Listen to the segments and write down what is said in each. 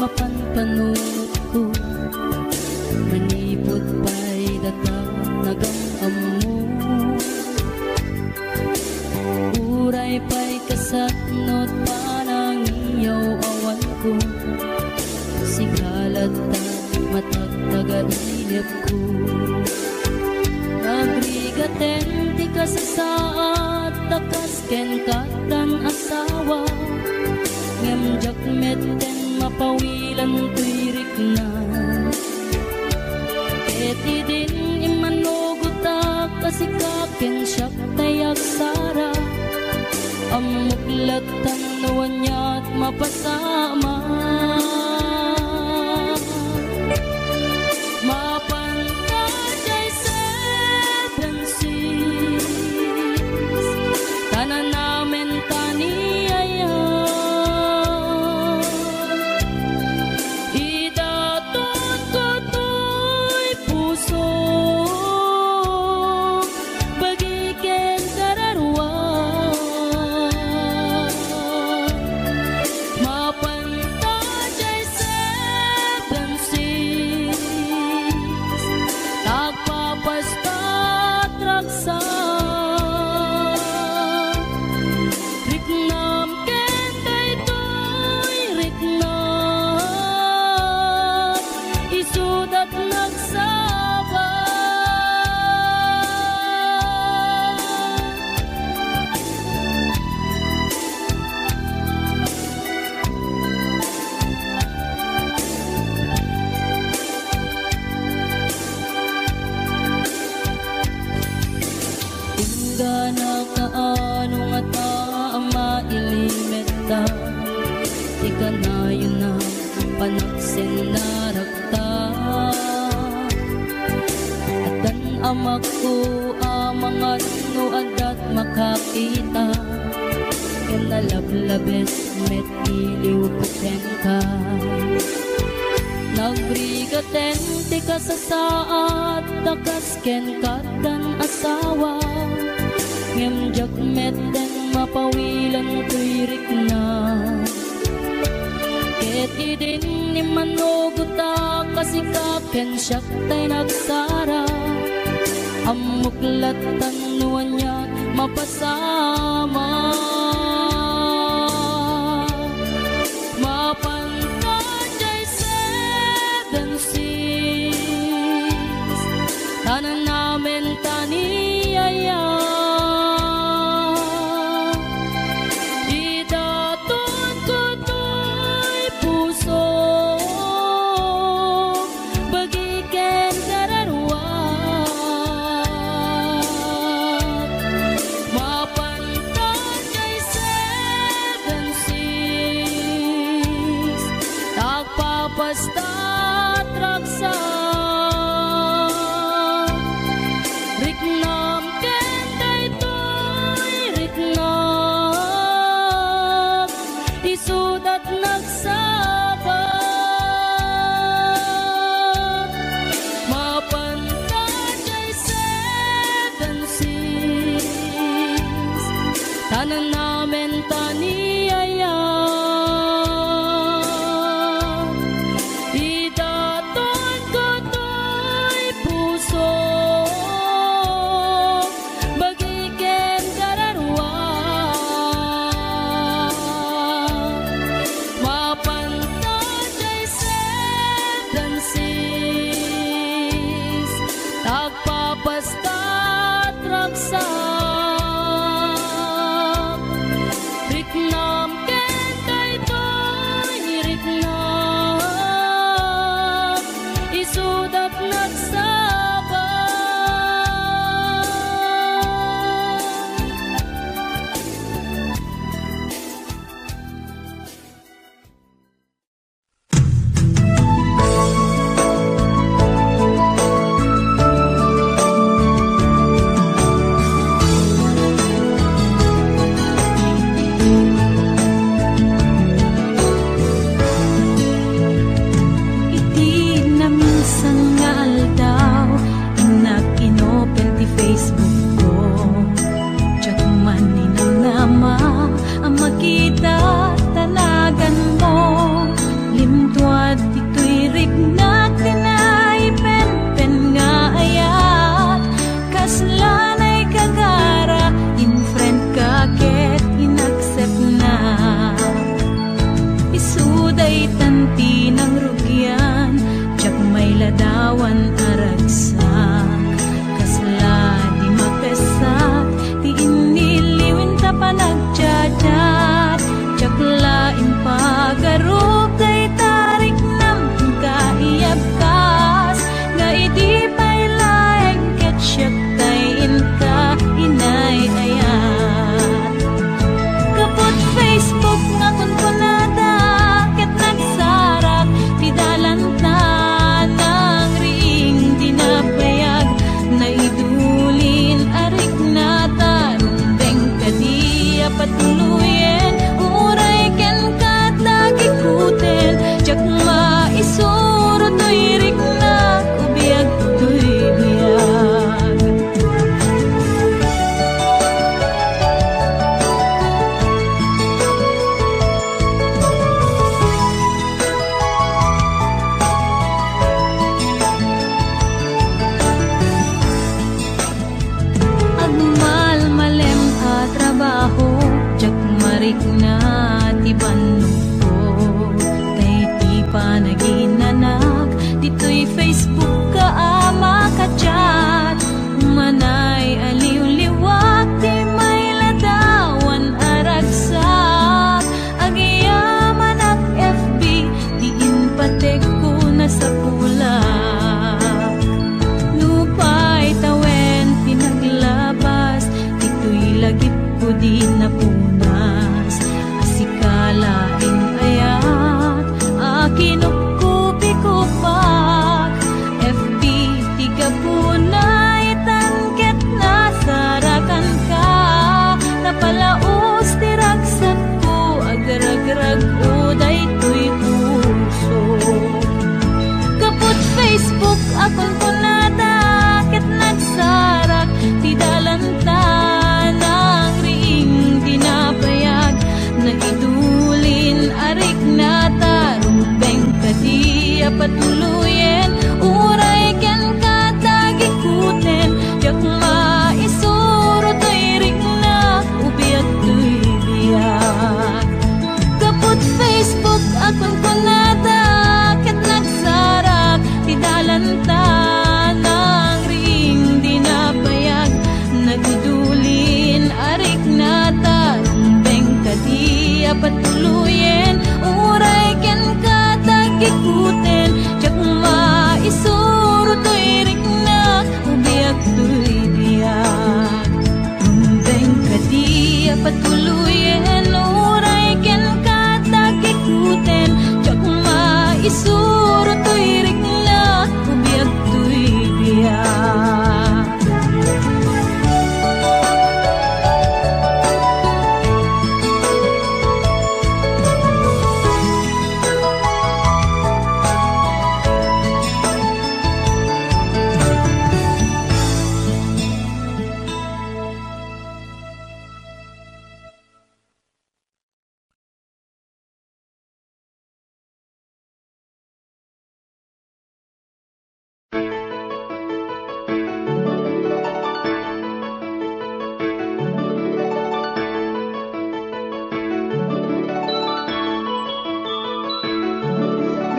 mapanpanunod ko. Manipod pa'y datag nagamam mo. Uray pa'y kasatnot panang iyaw awan ko. Sigalat ta matagtaga-inip ko. Agrigaten ti kasasaat takas ken katan asawa. Ngemjak metten mapawilan tuirik na. Eti din imanugutak kasikaken siyak tayak sara. Amuklatan nawanya't mapasama. Mapantay seven seas, tanan namin taniyaya. Idatot ko to'y puso, bagiken kararwa. Mapantay seven seas, tagpapastat raksa. Riknam ken daytoy riknam, isudat nagsaba. Gana kaano nga taama ilimeta. Ika na yun na panaksin na rakta. At dan amak ko amangan no adat makakita. Yan nalablabes met iliw kuten ka. Nagbrigaten ti kasasaat takas ken katan asawa. Ngemjak metten mapawilan tuirik na. Ket idin ni manuguta kasikaken siyak tay nagsara. Amuklatan nuanya mapasama. Mapantay seven seas, tanan namin taniyaya. Idatot ko to'y puso, bagiken kararwa. Mapantay seven seas, tagpapastat raksa. Riknam ken daytoy riknam, isudat nagsaba. Mapantay seven seas, tanan namin taniyaya. Idatot ko akon kunada ket nagsarak ti dalanta nang ring dinapayag naidulin arik na tarubeng kadi patuluyen uray ken katagikuten jak maisuro to'y ring na ubiyak to'y biyak kaput Facebook akon kunada ket nagsarak ti dalanta nang ring dinapayag nagdudulin arik na tarumbeng kadi patuluyen uray ken katagikuten jak maisuro to'y ring na ubiyak to'y biyak rumbeng kadi patuluyen uray ken katagikuten jak maisuro to'y ring na ubiyak to'y biyak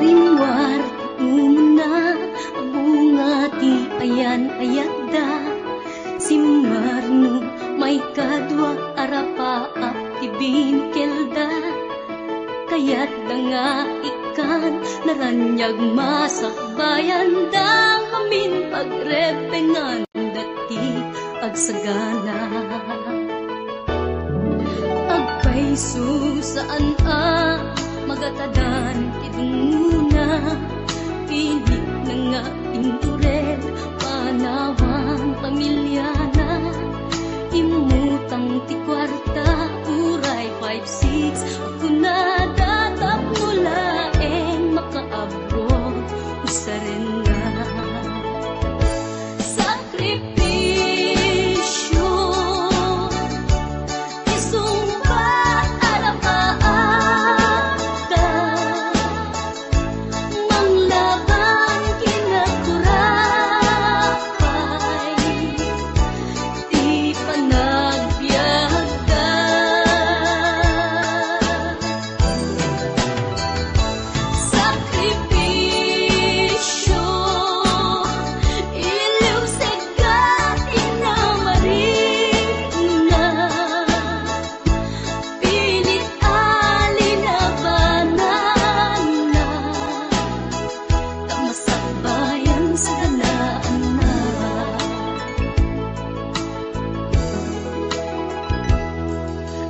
rimwar umuna bunga ti ayan ayadda simmarno may kadwa arapaap ti binkelda kayat da nga ikan naranyag masakbayan da amin pagrepengan dati agsagana agpaiso saan magatadan idunguna pilit na nga indurel panawang pamilyana imutang ti kwarta uray 5-6 ako na datap mulaeng makaabroad usaren na sakripisyo isumbat alapaata manglaban kinakurapay di panagbiagda sakripisyo iliw segat inamarina pilit alinabanan na tamasakbayan sa ganaan na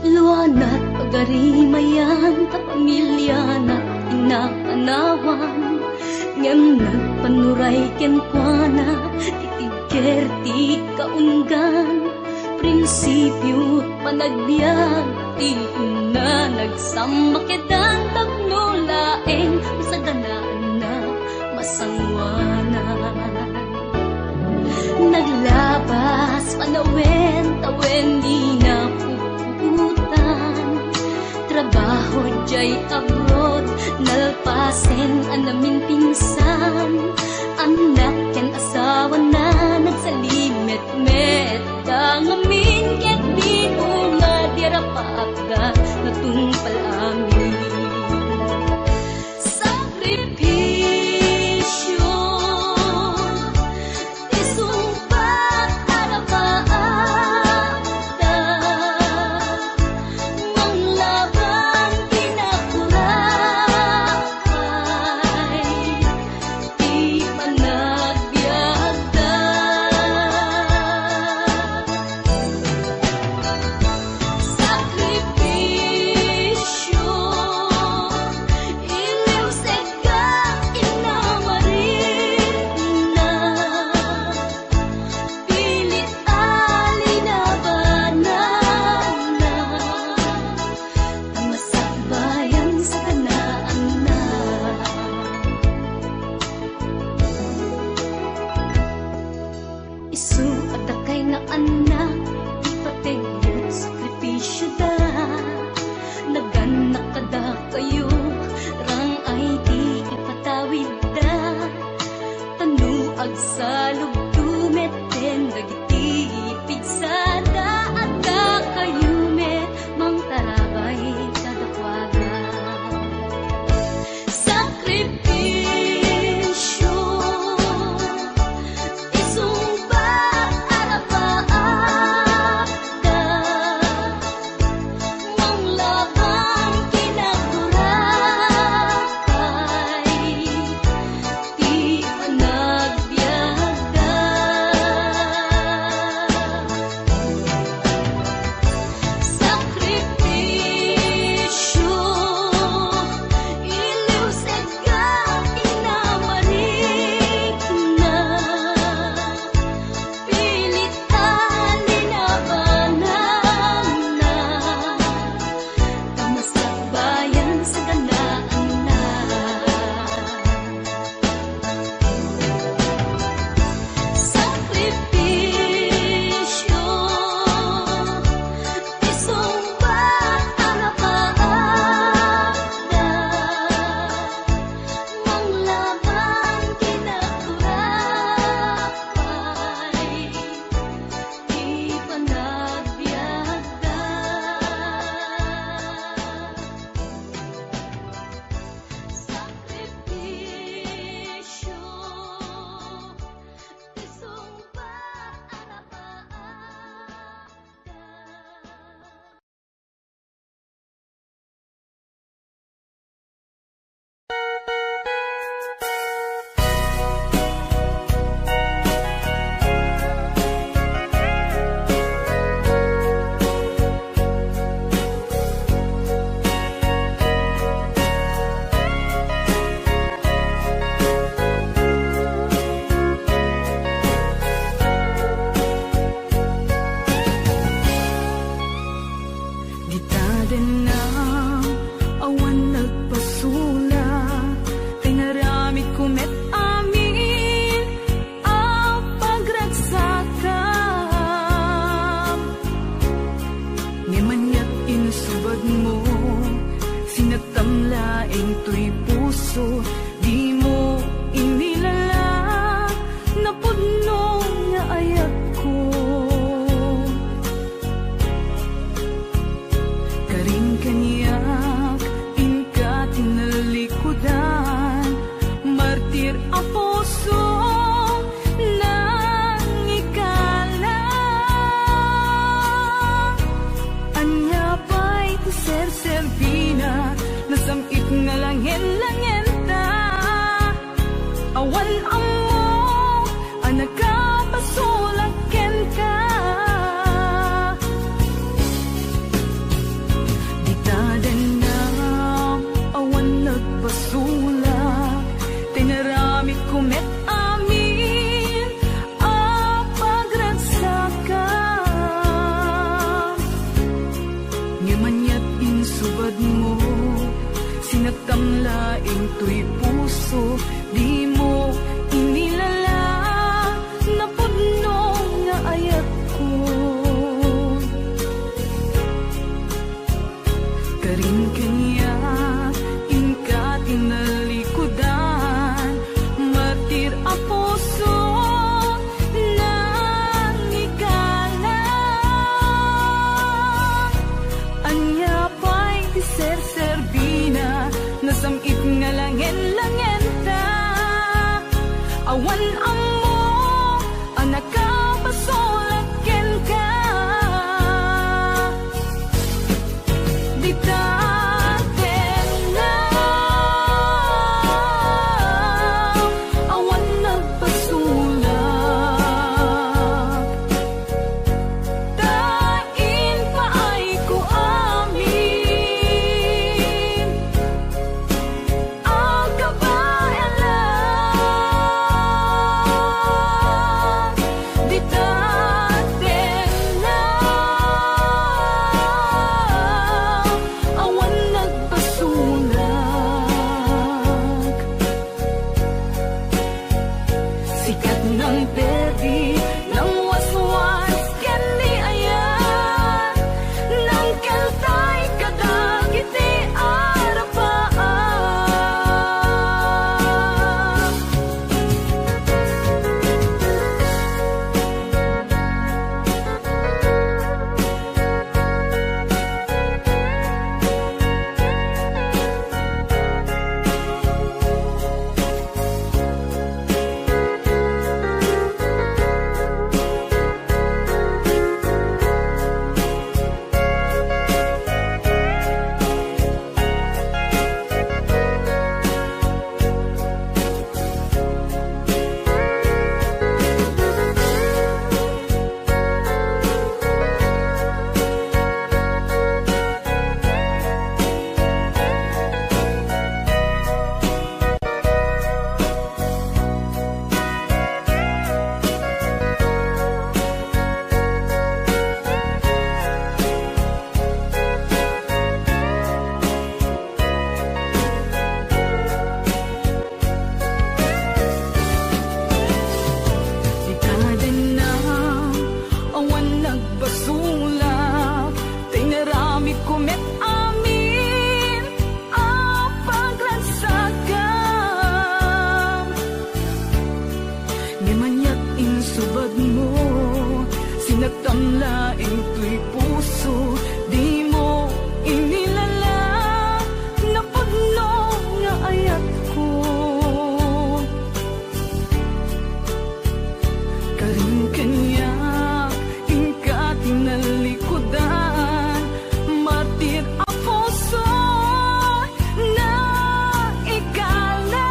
luanat pagarimayan ta pamilya na inapanawan ngem nagpanuray ken kuana titigker ti kaunggan prinsipyo panagbiag ti na nagsamakedan tagnolaeng sa ganaan na masangwanan naglabas panawen tawen di na puputan trabaho jay abroad nalpasen anamin pinsan anak ken asawa na nagsalimet-met dangamin ket di nga dirapaga natumpal amin sakripisyo isumpat alapaata manglaban kinakurapay di panagbiagda sakripisyo iliw segat agsalog tumeten dagiti pigsada at kakayumet mang tarabay kadakwaga sakripisyo isumbat arapaakda mang labang kinaburakay di panagbiagda sakripisyo iliw sega inamarik na pilitan dinabanam na kamasak bayan sa ganaan na sakripisyo isumbat arapaakda mang laban kinaburakay di panagbiagda sakripisyo isumbat arapaakda Gitaden na awan nagpasula tingaramid kumet amin ang pagragsakam ngimanyat insubad mo sinagtamlaeng tuy puso di mo inilala na pudno nga ayat ko karing kanyak inka tinalikudan martir a puso nang ikala anya pa'y ser-servina nasamit nga langin-langin ta awan amo anak ka pasulaken ka Ditaden na awan nagpasula tinaramid kumet amin ang pagragsakam ngimanyat insubad mo sinagtamlaeng tuy puso di mo inilala na pudno nga ayat ko karing kanya inka tinalikudan martir a puso nang ikala anya pa'y ser-servina nasamit nga langin-langin ta awan amo anak ka pasulaken ka Ditaden na awan nagpasula tain paay ko amin ang kabayalan nagtamlaing tuy puso, di mo inilala na pagno nga ayat ko. Karing kanya ingka tinalikudan, martir ang puso na ikala.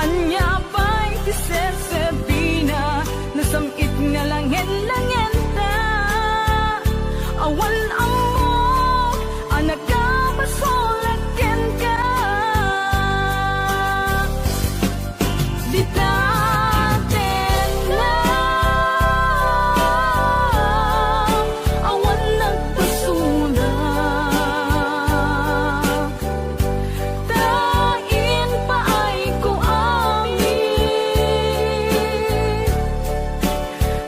Anya ba'y tisesebina, nasamit nga langin-langin ta. Awan ang mo, anak ka masulakin ka. Di natin lang awan nagpasulat. Tain pa ay ko amin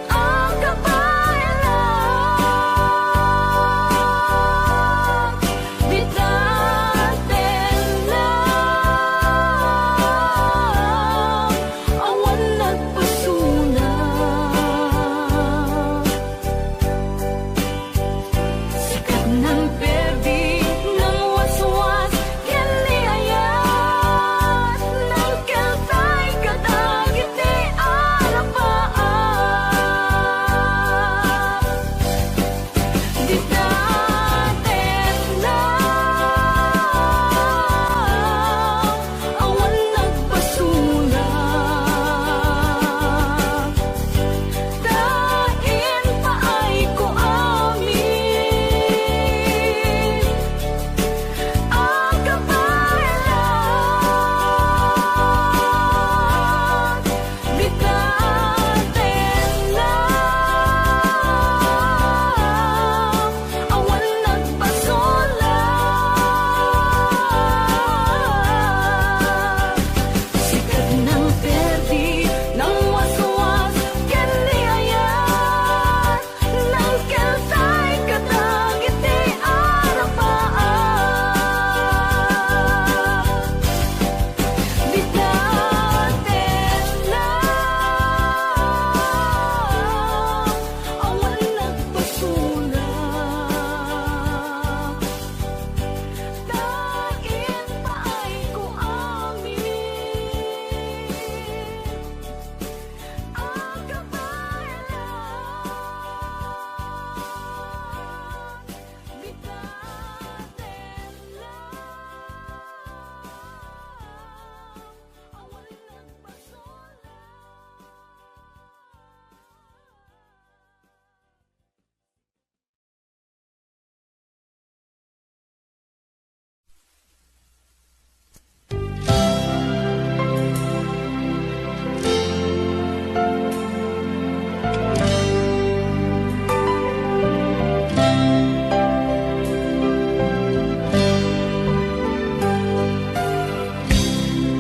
ang kabalan. Di natin lang awan nagpasulat. Sikat ng perdi ng waswas, kinliayat ng kaltay kadagit ni alapaan. Di natin lang awan nagpasulat. Tain pa ay ko amin ang kabalan. Di natin lang awan nagpasulat. Sikat ng perdi ng waswas, kanliayat ng kaltay kadagit ni alapaan. Di natin lang awan nagpasulat. Tain pa ay ko amin ang kabalan. Di natin lang awan nagpasulat.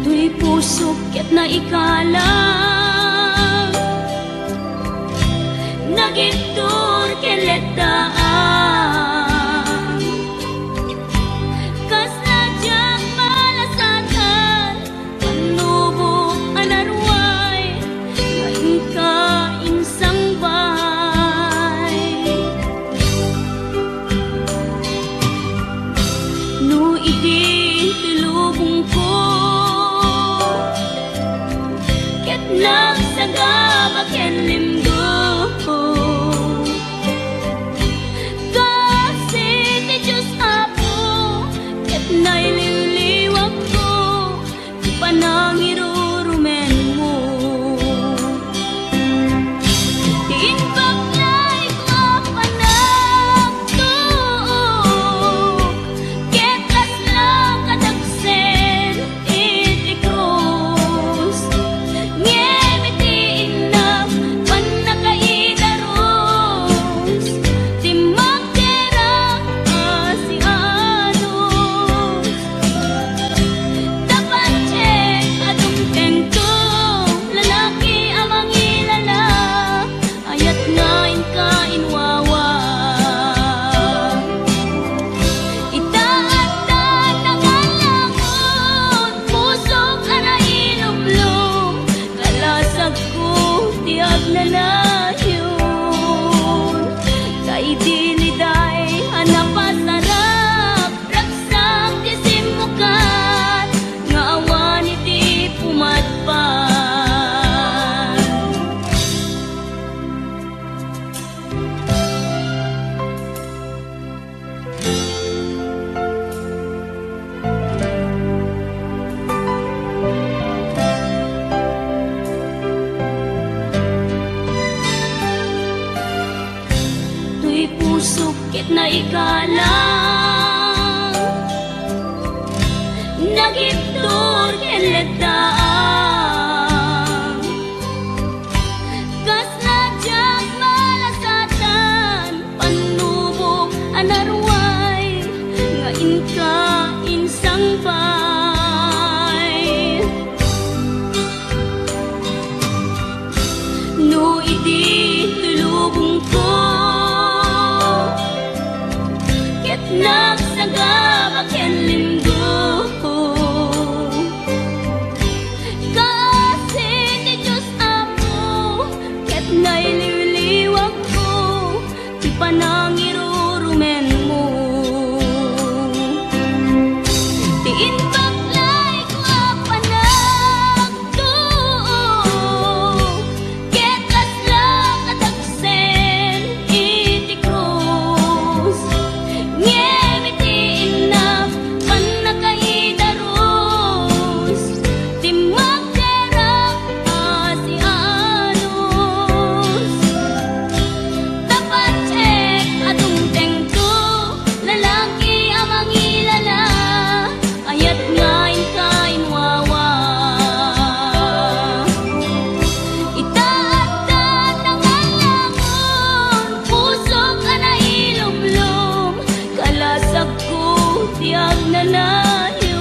Tuy puso ket na ikala, nagitur keletaan. Kas nadyang malasatan, panubok anarway, ngayon ka insang bay. No idi tilubong ko, ket nagsagabak ken limgo. ikalang nagiptur ken letdaang kas najag malasatan panubok anarway nga inka insang bay no iti tulubong ko ket nagsagabak ken linggo kasi ti Diyos Apo ket naililiwag ko ti panangirurumen mo ti inbaklay ko a panagtuo ket kasla katagsen iti krus ngem iti inap panakaidarus ti magderang asianos tapat check adungteng to lalaki amang ilala ayat ngain kain wawa itaatan ng alangon pusok ana ilumlum kalasag ko tiag nanayon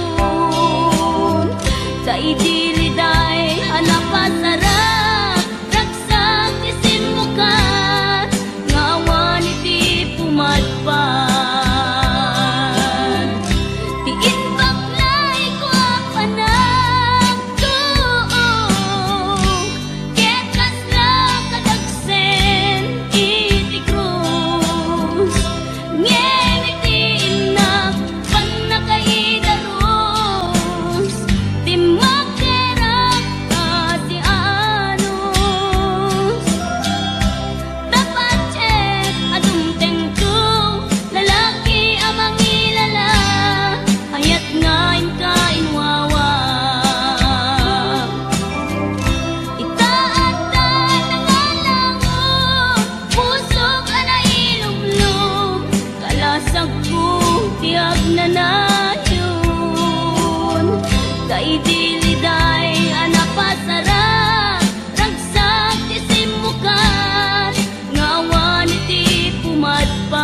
sa idiliday hanapasarap ragsak isin mukat ngawan iti pumadpan ti inbaklay ko a panagtuo ket kasla kadagsen iti krus ngem iti inap panakaidarus ti magderang asianos tapat check adungteng to lalaki amang ilala ayat ngain kain wawa itaatan ng alangon pusok ana ilumlum kalasag ko tiag nanayon kaidiliday anapasarap ragsak ti simukat ngawan iti pumadpan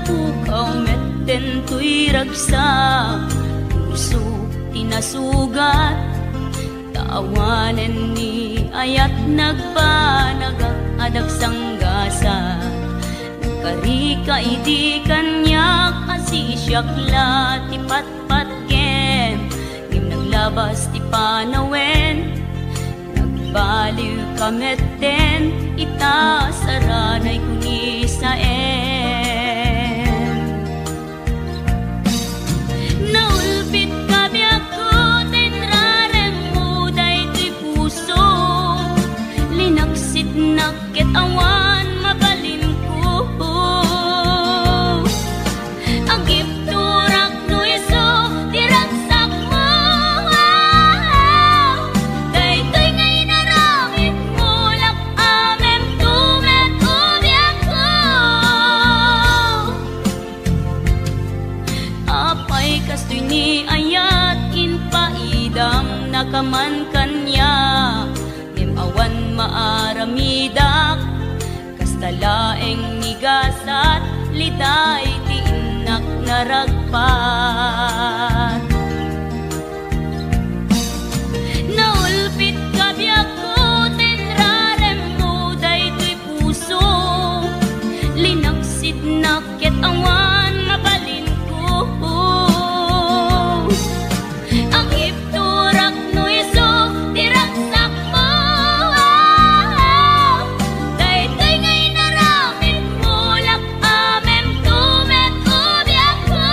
pukaw metten tuy ragsa, puso tinasugat, taawanen ni ayat nagpanagak adag sanggasa. Karika idi kanyak asisyak ti patpatken, ngim naglabas ti panawen, nagbaliw kametten, ita saranay kuni saen. Naulpit kabiyak ko, tinrarem mo daytoy puso, linaksit nakit awan mabalin ko. Agip turak no iso, diragsak mo, daytoy ngay naramit mo, lak amem tumet ubiyak ko. Apay kastoy ni ayat inpaidam nakaman kanya, ngem awan maaramidak, kastalaeng nigasat liday ti inak naragpat. Naulpit kabiyak ko, tinrarem mo daytoy puso, linaksid nakit awan mabalin ko. Ang ipturak no iso, diragsak mo, daytoy ngay naramit mo, lak amem tumet ubiyak ko.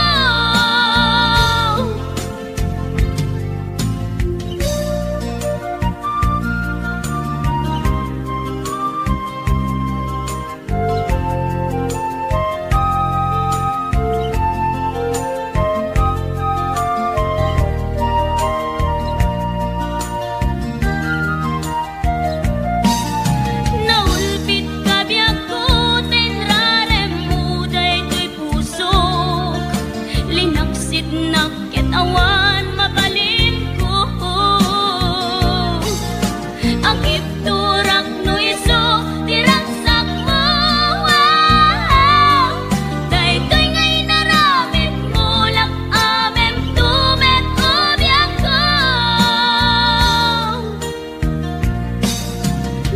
Naulpit kabiyak ko, tinrarem mo daytoy puso, linaksid nakit awan mabalin ko. Ang ipturak no iso, diragsak mo, daytoy ngay naramit mo, lak amem tumet ubiyak ko.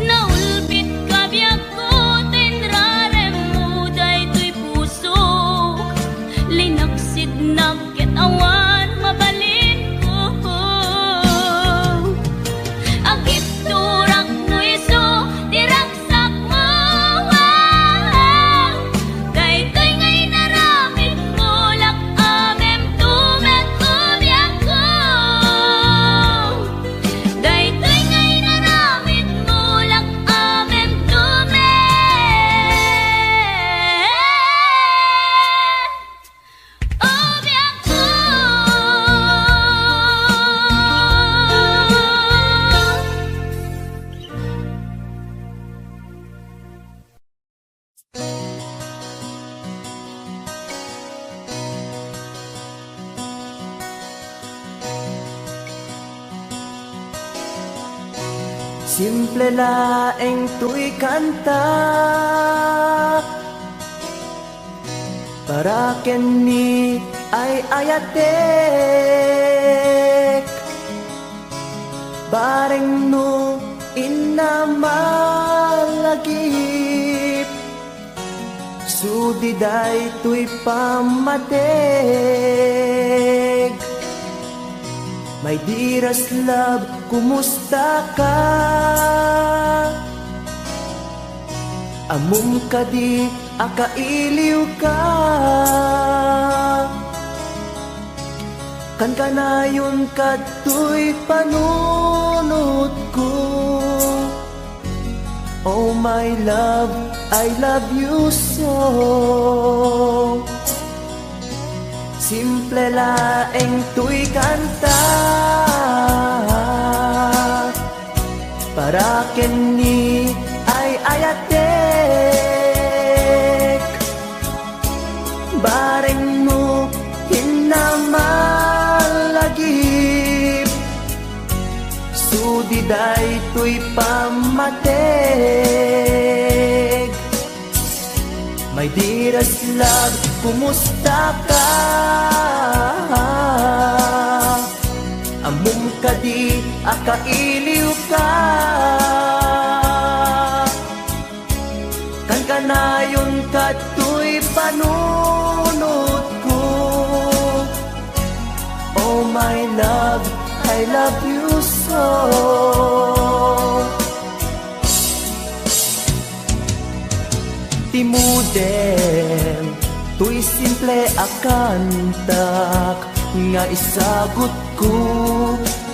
Naulpit kabiyak ko, tinrarem mo daytoy puso, linaksid nakit awan mabalin ko. Ang ipturak no iso, diragsak mo, daytoy ngay naramit mo, lak amem tumet ubiyak ko. Daytoy ngay naramit mo, lak amem tumet ubiyak ko. Simple laeng tuy kanta, para kenni ay ayatek, bareng no inamalagip, sudiday tuy pamatek. My dearest love, kumusta ka? Amum ka di, akailiw ka. Kan kanayon kato'y panunod ko. Oh my love, I love you so. Simple laeng tuy kanta, para kenni ay ayatek, bareng mo hinamalagip, sudiday tuy pamatek. My dearest love, kumusta ka? Amom ka di, akailiw ka. Kan kanayon ka tuy panunod ko. Oh my love, I love you so. Timuden, tuy simple akantak, nga isagot ko,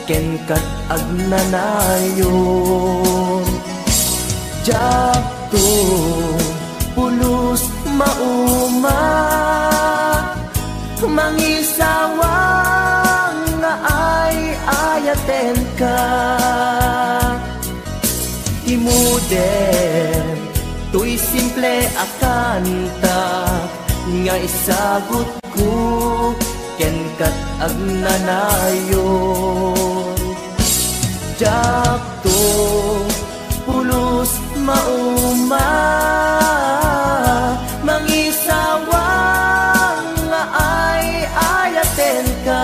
ken kat agnanayon. Jakto, pulos mauma, mangisawang nga ay ayaten ka. Timuden, tuy simple akanta, nga isagot ko, ken kat agnanayon. Jakto, pulos mauma, mangisawang nga ay ayaten ka.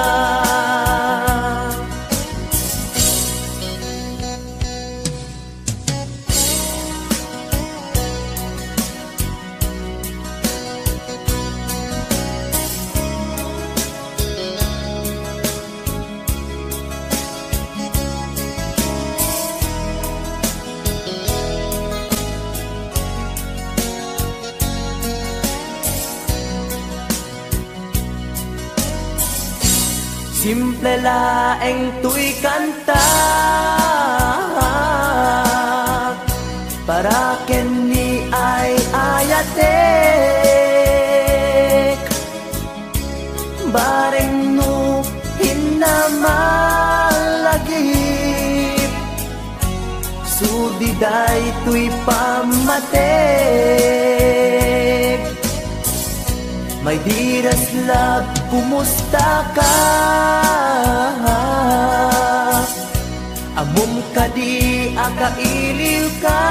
Simple laeng tuy kanta, para ken ni ay ayatek. Bareng no hinamalagip, sudiday tuy pamatek. My dearest love, kumusta ka? Amom ka di, akailiw ka.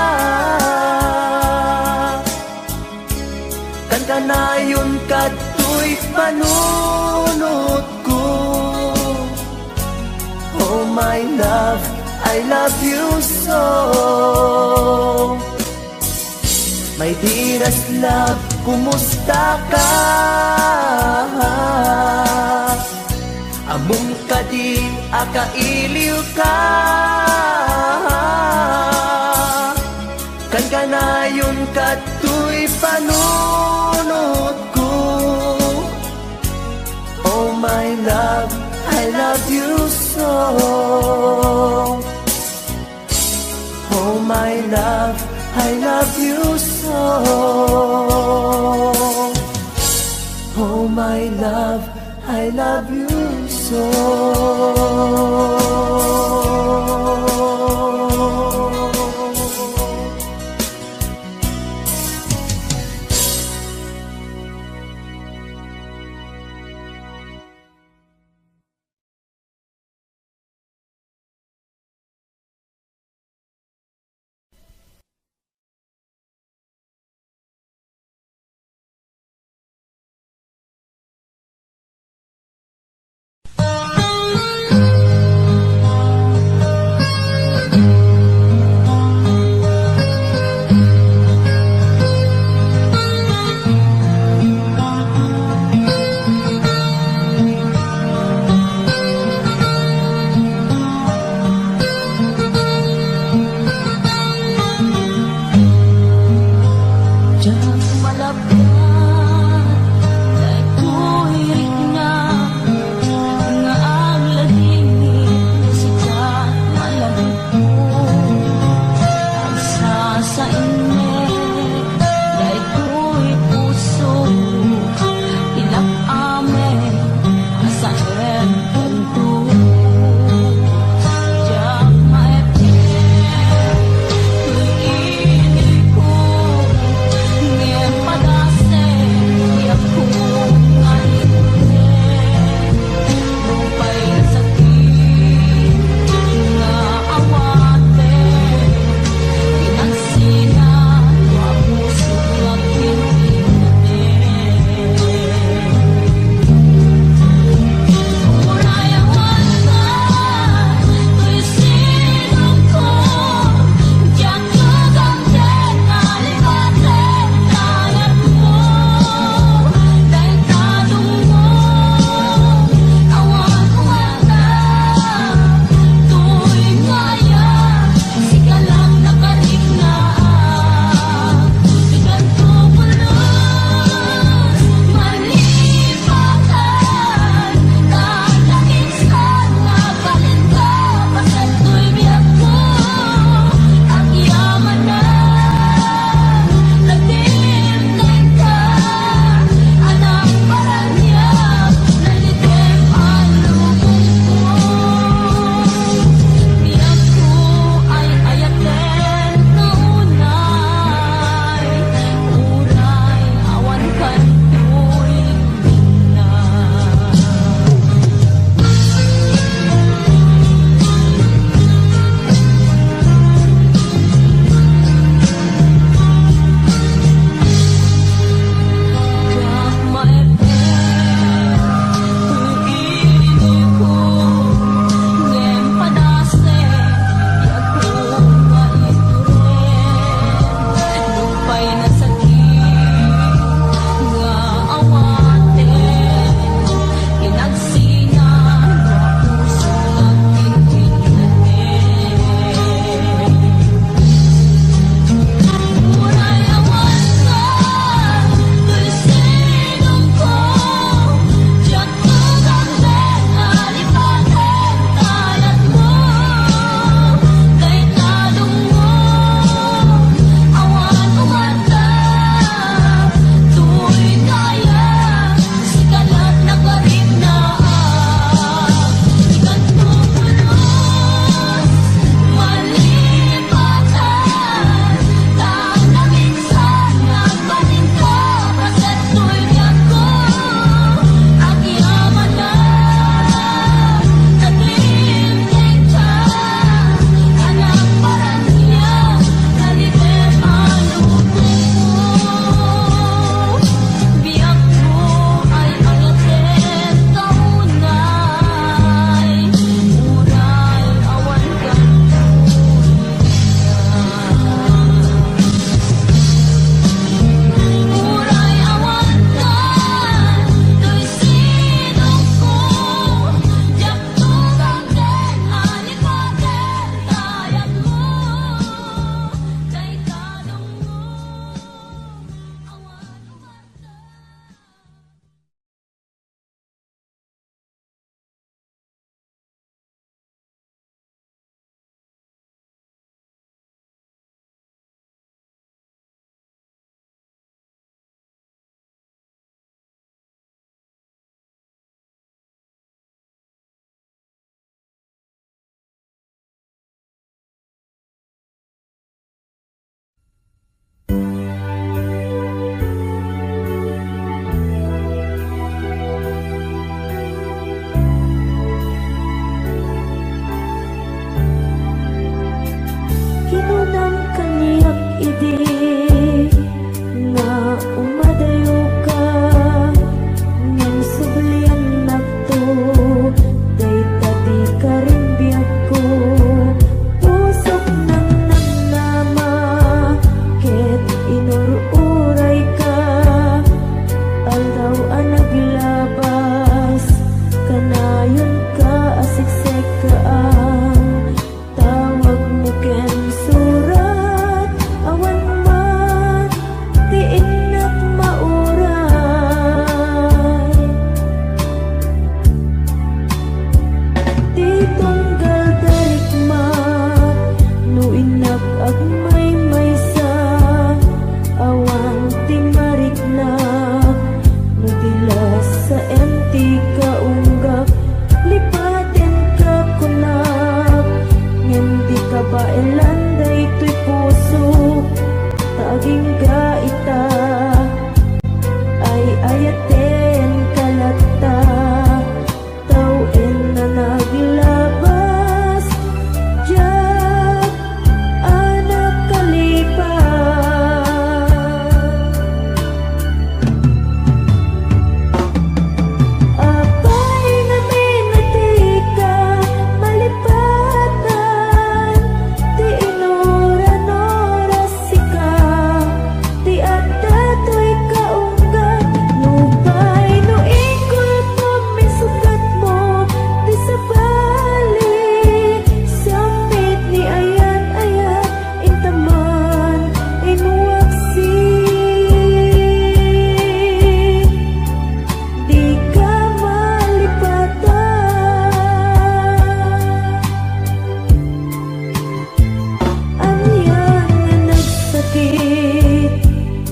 Kan kanayon ka tuy panunod ko. Oh my love, I love you so. My dearest love, kumusta ka? Amom ka di, akailiw ka. Kan kanayon ka tuy panunod ko. Oh my love, I love you so. Oh my love, I love you so. Oh my love, I love you so.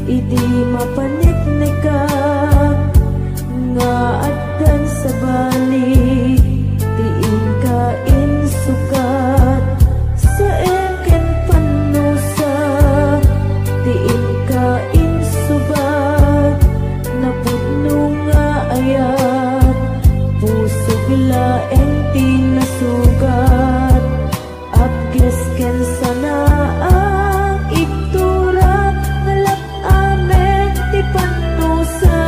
Idi mapanik ka nga addan sa balik, tiin ka insukat sa eken panusa, tiin ka insubat napudno nga ayat, puso bilaeng tinasugat, apkes ken sana ang iktura ngalap amen ti panusa.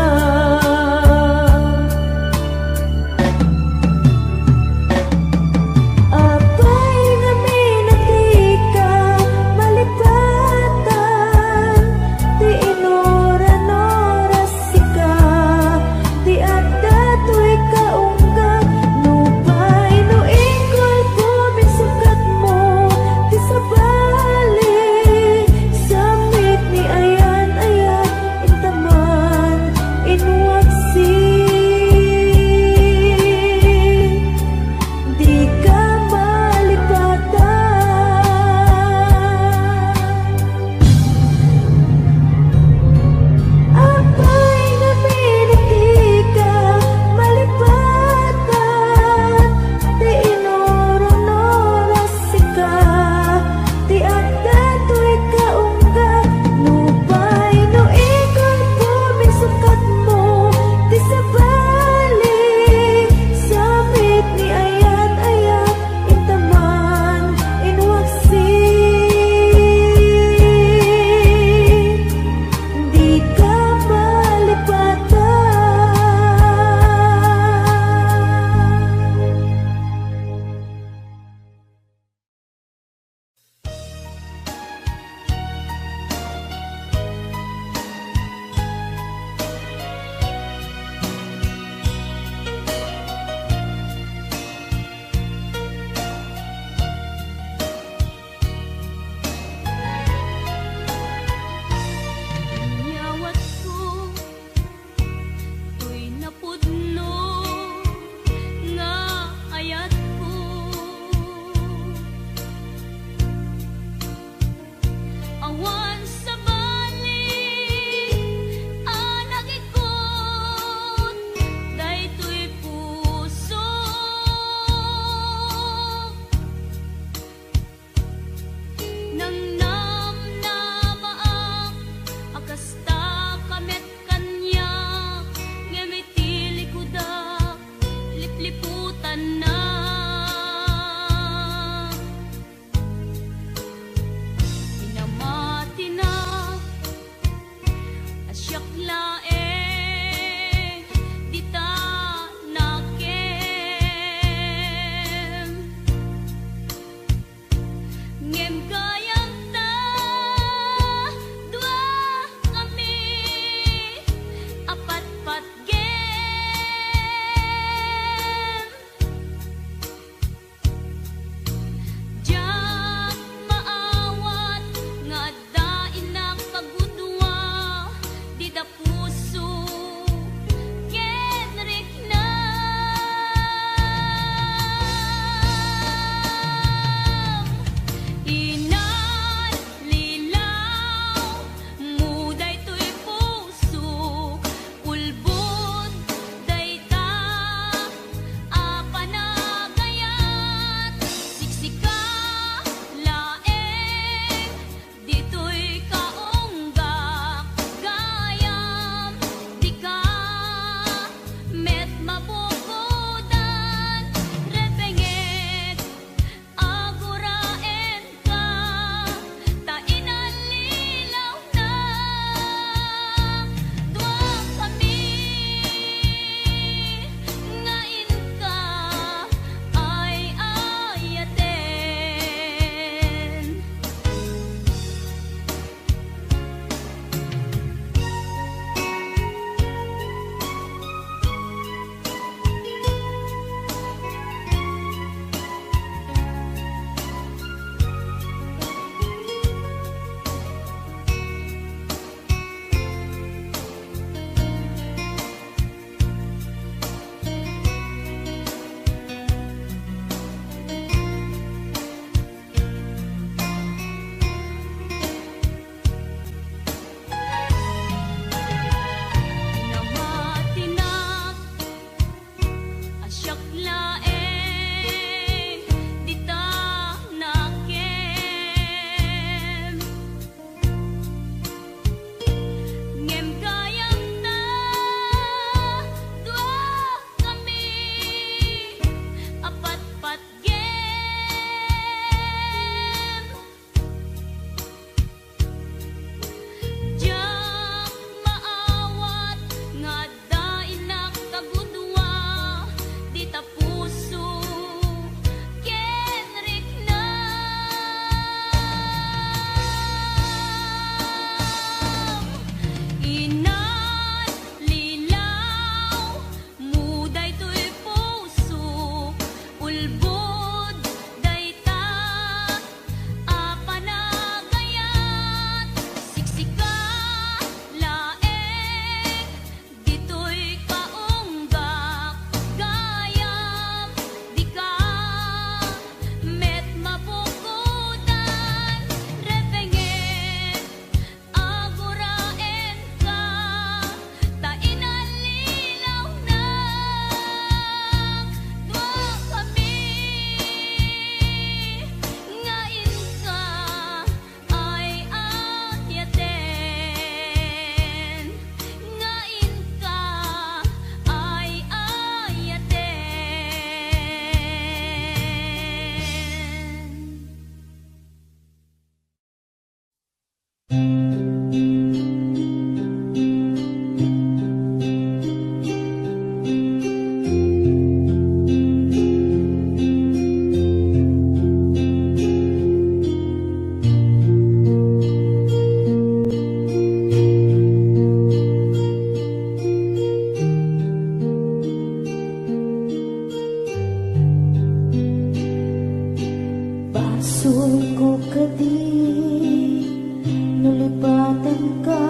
lipatan ka,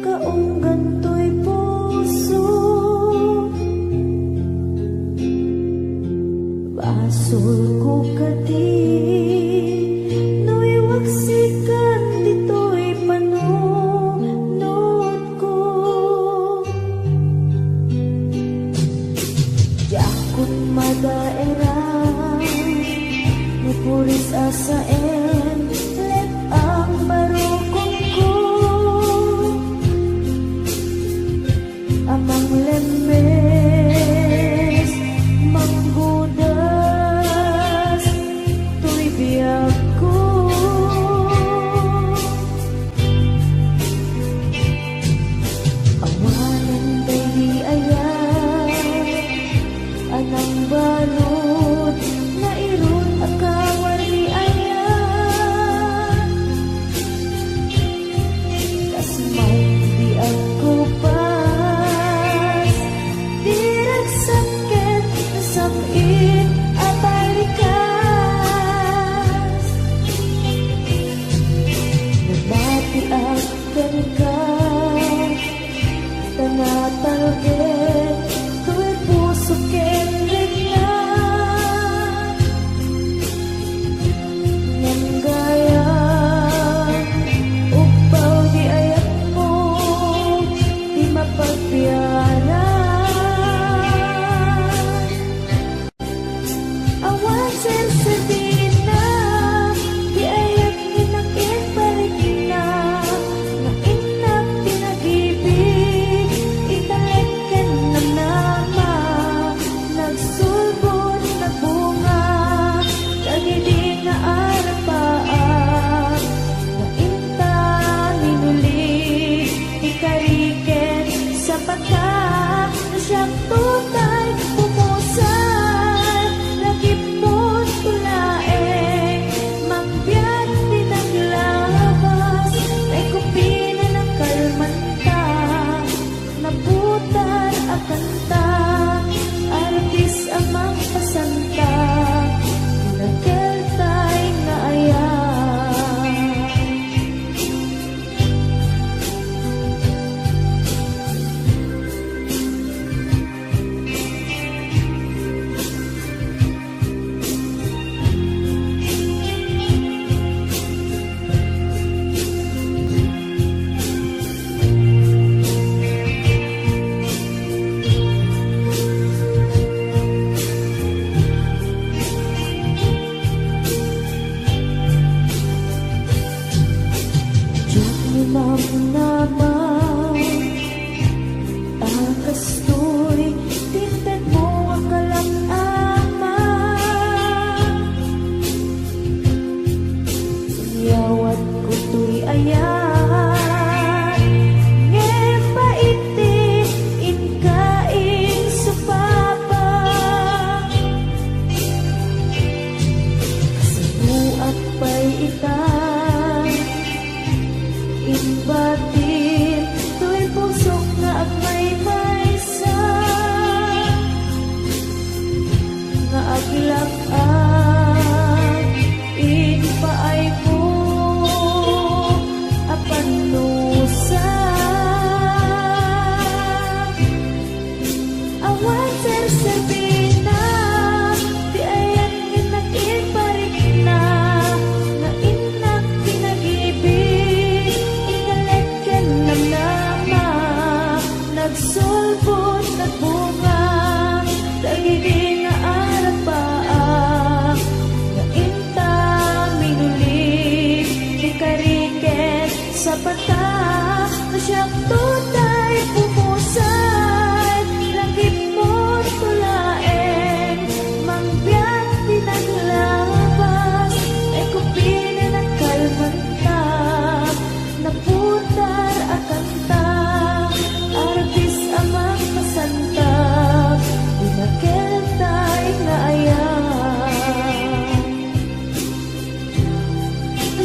kaunggan to'y puso. Basol ko kadi, no'y waksikan dito'y panunod ko. Yakot madaera, puris asaen, let ang barukong ko. Amang lemes, manggudas, to'y biyag ko. Awanan tayo ayan, anang balot, na irun akawar ni ayan. Kasmay di ako pas, dirag sakit, sakit atay likas. Nabati akan ka, tanatalgit, tu'y puso kenrig na. Ngan gaya, upaw di ayat mo, di mapagbiyanan. Awan sersabina, di ayat ninakit balik na. Na inak pinag-ibig, italagkan ng nama. Nagsulbon na bunga, kagidi nga arapaan. Na inta minulig, ikariken sa pata. Na siyang tutay pumusan, nagipon tulaeng. Mangbiyak pinaglabas, may kupina ng kalmanta. Naputan ang kanta, artis amang pasanta. Nagkeltay nga ayan. Diyak ni naman, akas to'y tinted mo ang kalak-ama. Yawat ko to'y ayan, ngepa iti inkain supapa. Sinuak pa'y itan, inbatin, to'y pusok na at may maysa. Nga aglak-an, inpaay ko, apan nusa. Awan sersabina, di ayan ginakit parik na. Na inak pinag-ibig, inalagyan ng nama. Nagsulbot na bunga, dagiti nga arapaan. Na inta minulig, ikariket sa pata. Na siyang tutay pumusan, langit mo tulaeng. Mangbiyak pinaglabas, ay kupina ng kalmanta. Naputar ang kanta, artis amang pasanta. Dinakiltay nga ayan.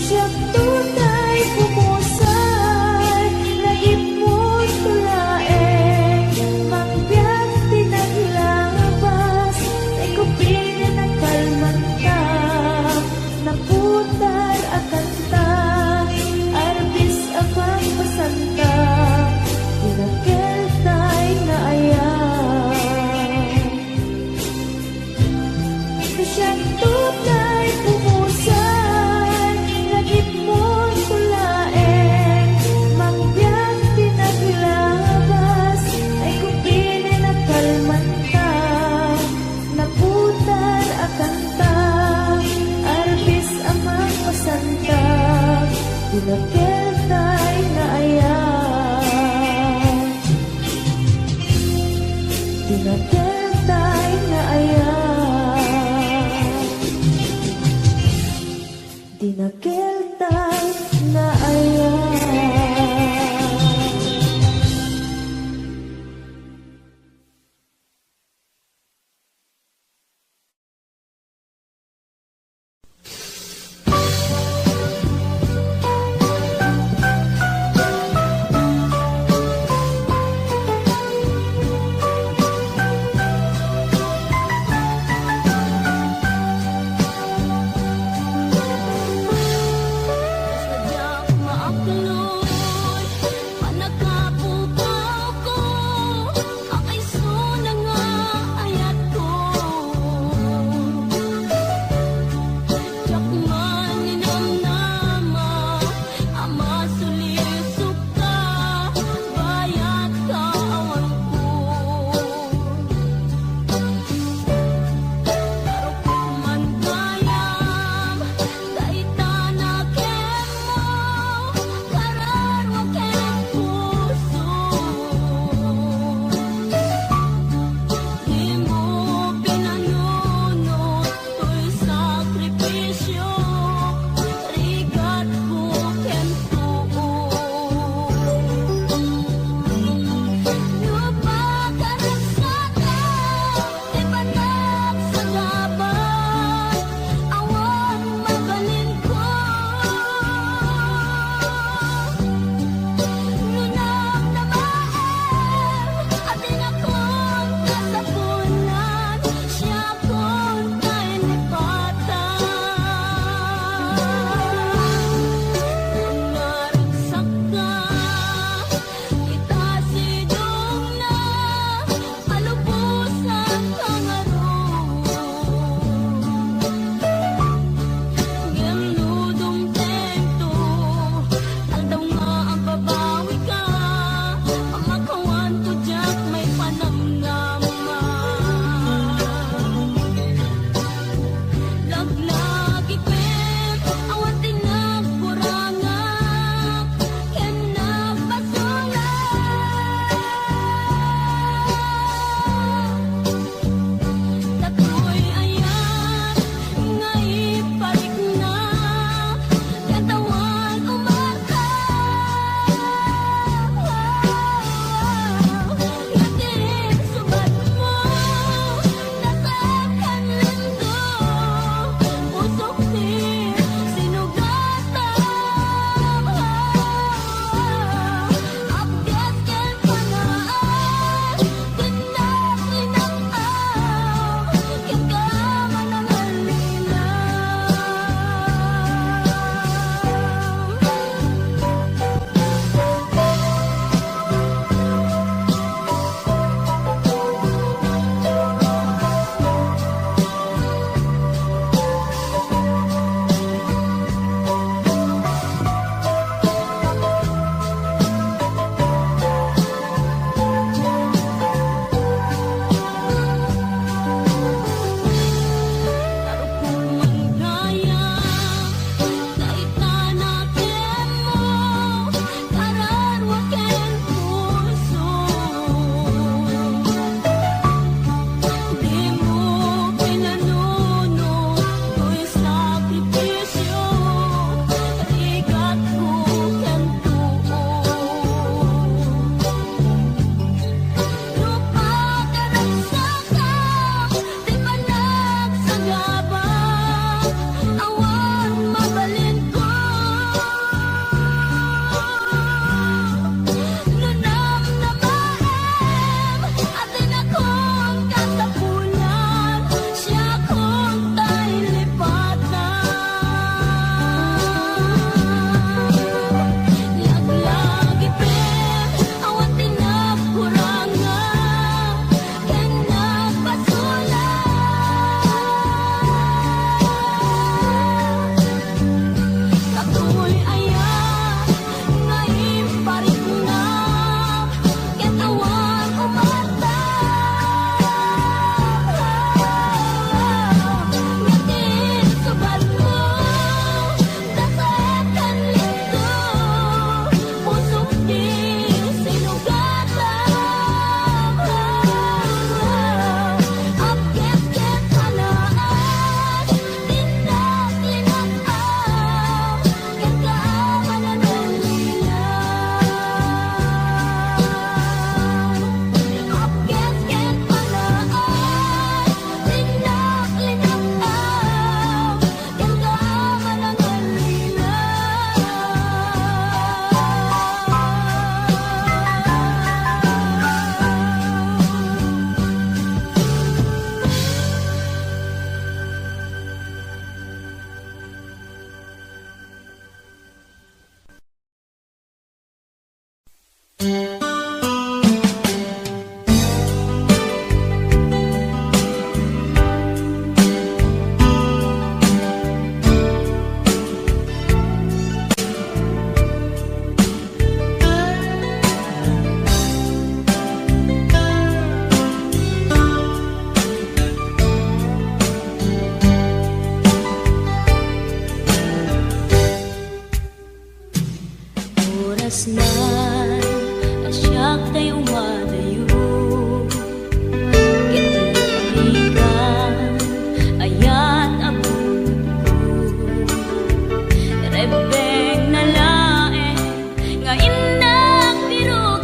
Siyang tutay pumusay, lagip mo tulaeng. Mangbiyak pinaglabas, ay kupina ng kalmanta. Naputar ang kanta, artis Ayan, asyak tayo umadayo. Kitlikan, ayan abot ko. Rebeng na lae, nga indak piruken.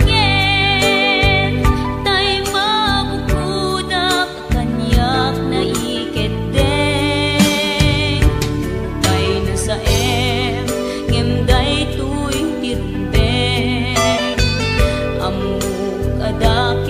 Tay mabukuda, kanyak na iketeng. Tupay na sa ngemday tuwing tirumpeng. Amuk adak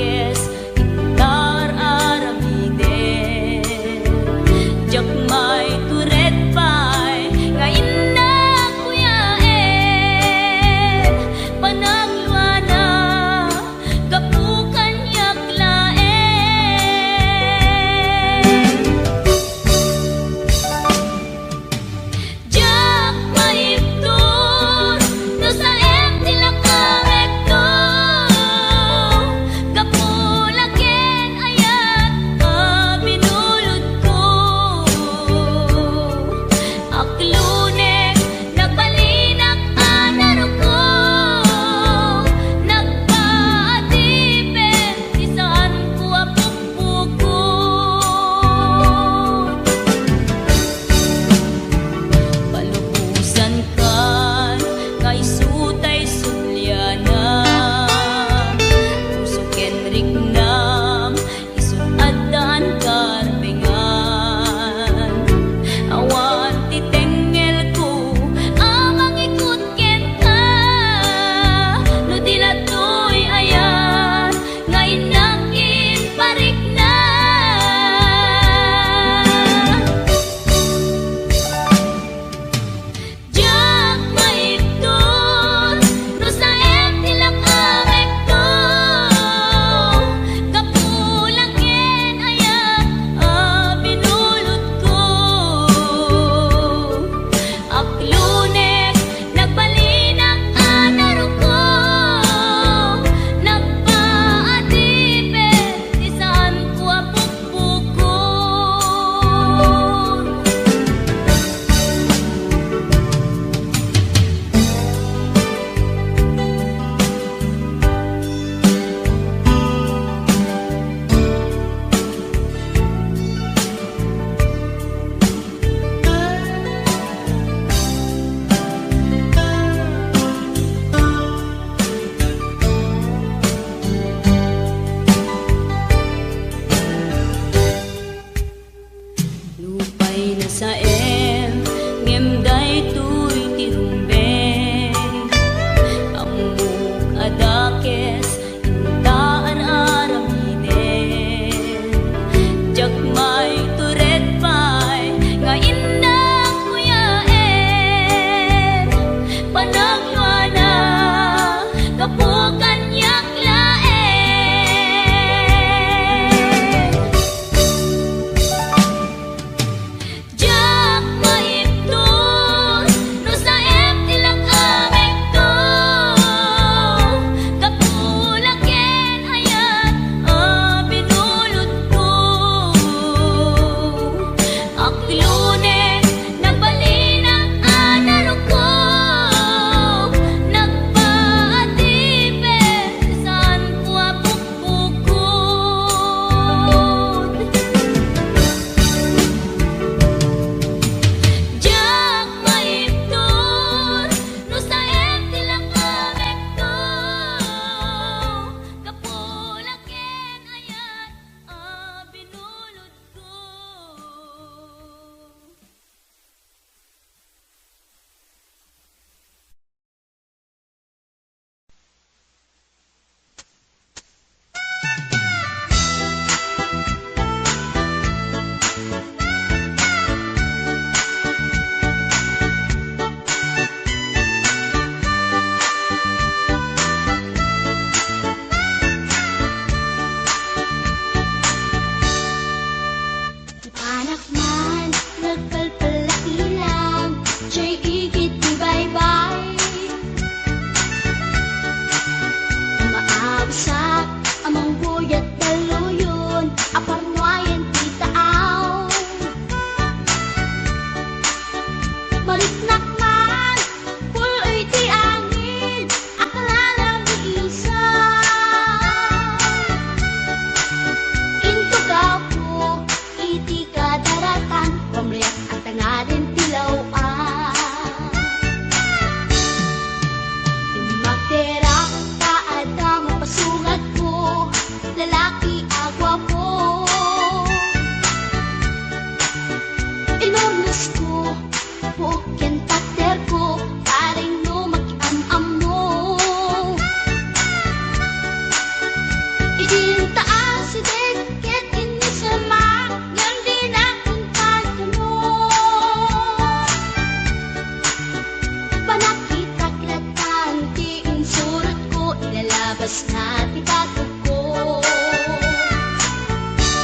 Mas natitagod ko.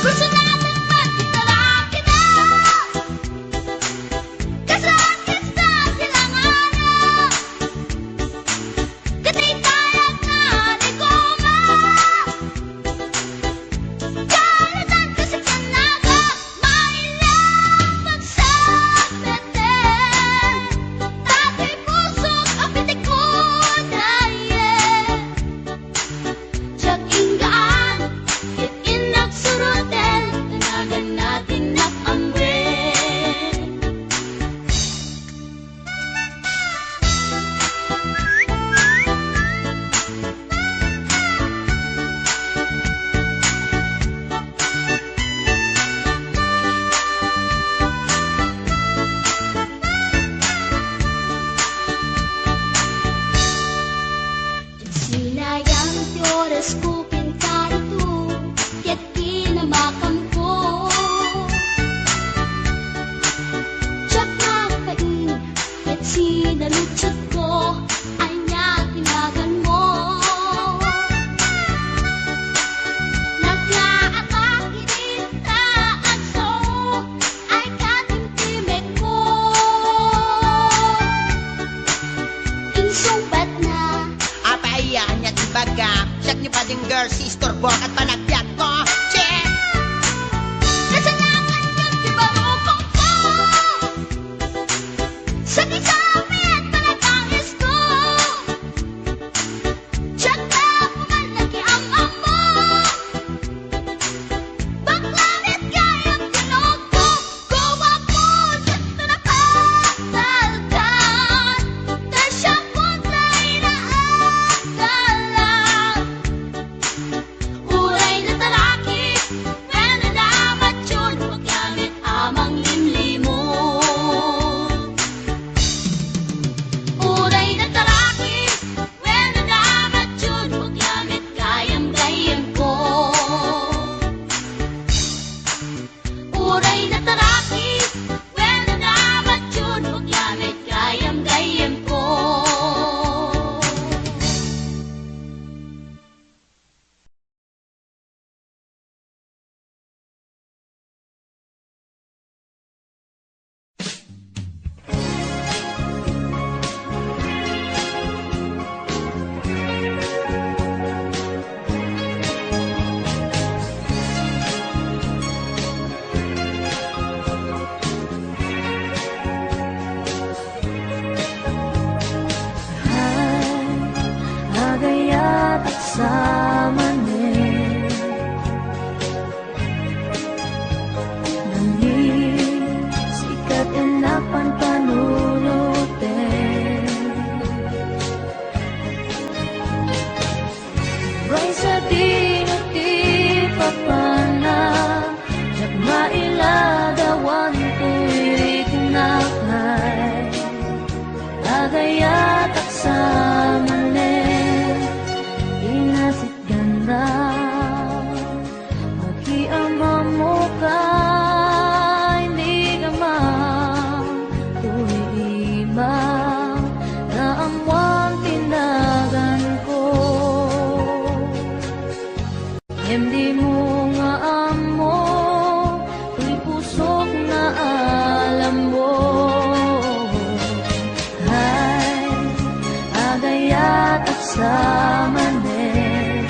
Gusto natin magkitalaki na kasakit sa silanganan. Katitayag na ligoma kalitan kasi kanaga. Mailang magsabitin dati pusok ang pitik ko dahil Tiyak inggaan, itin nagsurutin, tanagan natin nakamrin. Sinayang ti oras ko pinkarito, kaya't kinamakam ko. Tiyak nagpain, kaya't sinalutsot ko, ay niya tinagan mo. Naglaatang inita at so, ay katimtimik ko. Insumpat na Apaiyan niya tibaga Siyak niyo pa din girl, sister, buwak at panagbiag ko. Check! Kasalangan yung tibarukong ko. Sa kisabi at panagangis ko. Tiyak na pumalaki ang amo. Baklanit kayang tinog ko. Gawa ko sa tunapagdalgan. Dahil siyang puntay na agalan. Uray na talaki, pwede dapat yun paggamit amang limlimon. Uray na talaki, pwede dapat yun paggamit gayam-gayam ko. Uray na talaki, pwede dapat yun paggamit gayam-gayam ko. Agayat at samanin Nangin sikat enapan panunutin Ray sa dinuti papana Tiyak mailagawan tuwirik na kay Agayat at samanin Inasit ganda Maghiama mo ka Hindi ka tuwima Na amwang tinagan ko Hindi mo nga amo Tuy pusok na alam mo Ay, agayat at samanin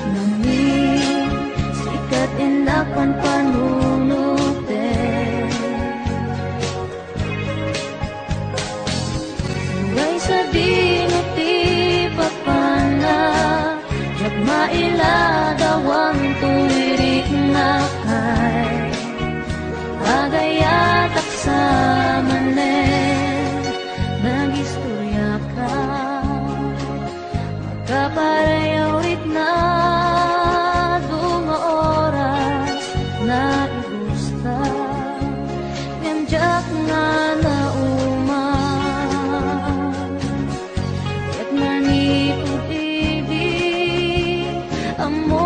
Nangin sikat inapan panunutin Uray sa dinuti papana Tiyak mailagawan tuwirik na kay Agayat at samanin Nag-istorya ka Magkaparayawit na Dunga oras Na igusta Nganjak nga na uman Yak nanipod ibig Amo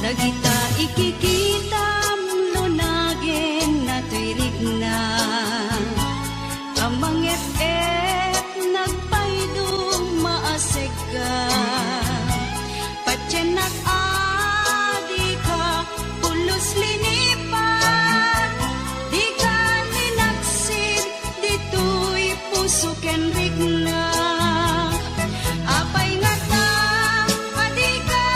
Dagita ikikita lunagin na tuirig na amang nagpaydong maaseg ka patyanak adi ka pulos linipan di ka ninaksid dito'y puso ken rigna apay nga ta adi ka